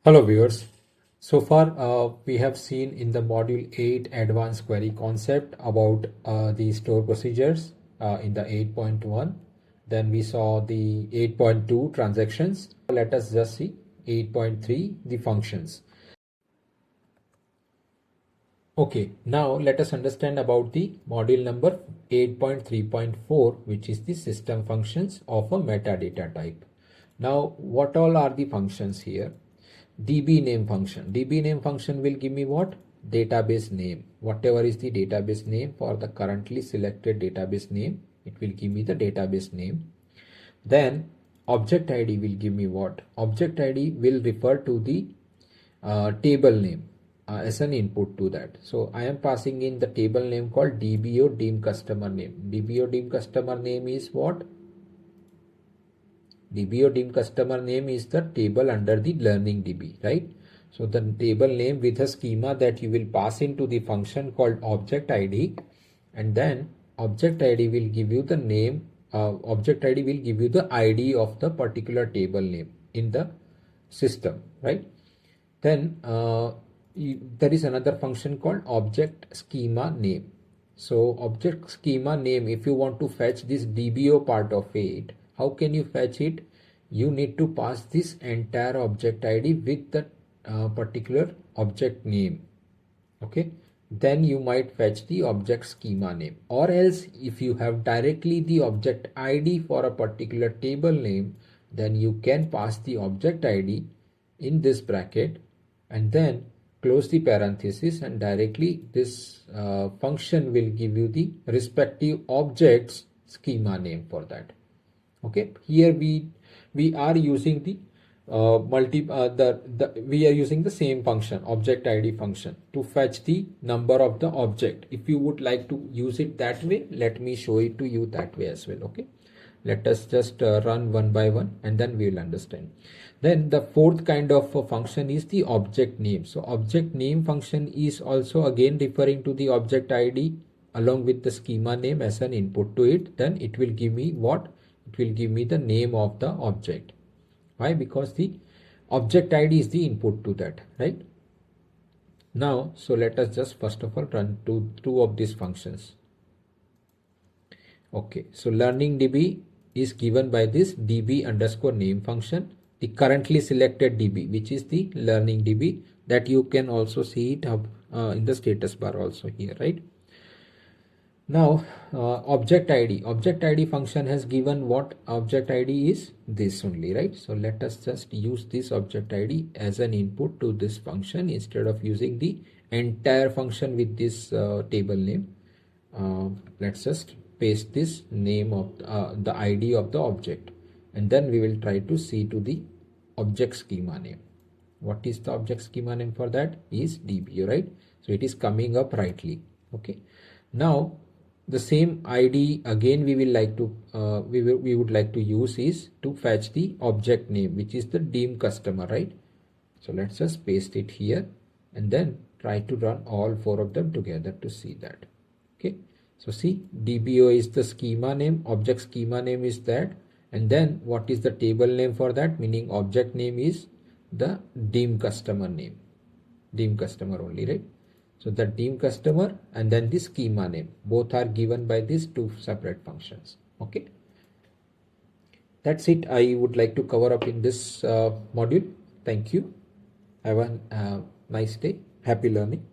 Hello viewers. So far we have seen in the module 8 advanced query concept about the store procedures in the 8.1. Then we saw the 8.2 transactions. Let us just see 8.3 the functions. Okay, now let us understand about the module number 8.3.4, which is the system functions of a metadata type. Now what all are the functions here? DB name function. DB name function will give me what? Database name. Whatever is the database name for the currently selected database name, it will give me the database name. Then object ID will give me what? Object ID will refer to the table name as an input to that. So I am passing in the table name called DBO dim customer name. DBO dim customer name is what? DBO dim customer name is the table under the learning DB, right? So the table name with a schema that you will pass into the function called object ID, and then object ID will give you the name. Object ID will give you the ID of the particular table name in the system, right? Then there is another function called object schema name. So object schema name, if you want to fetch this DBO part of it, how can you fetch it? You need to pass this entire object ID with the particular object name. Okay, then you might fetch the object schema name, or else if you have directly the object ID for a particular table name, then you can pass the object ID in this bracket and then close the parenthesis, and directly this function will give you the respective object's schema name for that. Okay, here we are using the we are using the same function, object ID function, to fetch the number of the object. If you would like to use it that way, let me show it to you that way as well. Okay, let us just run one by one and then we will understand. Then the fourth kind of function is the object name. So object name function is also again referring to the object ID along with the schema name as an input to it. Then it will give me what? It will give me the name of the object. Why? Because the object ID is the input to that, right? Now, so let us just first of all run two of these functions. Okay, so learning DB is given by this DB underscore name function, the currently selected DB, which is the learning DB, that you can also see it up in the status bar also here, right? Now object ID function has given what? Object ID is this only, right? So let us just use this object ID as an input to this function instead of using the entire function with this table name. Let's just paste this name of the ID of the object, and then we will try to see to the object schema name. What is the object schema name for that? Is DBO, right? So it is coming up rightly. Okay, now the same ID again we will like to we would like to use is to fetch the object name, which is the dim customer, right? So let's just paste it here and then try to run all four of them together to see that. Okay, so see, DBO is the schema name, object schema name is that, and then what is the table name for that? Meaning object name is the dim customer name, dim customer only, right? So the dim customer and then the schema name, both are given by these two separate functions. Okay, that's it I would like to cover up in this module. Thank you. Have a nice day. Happy learning.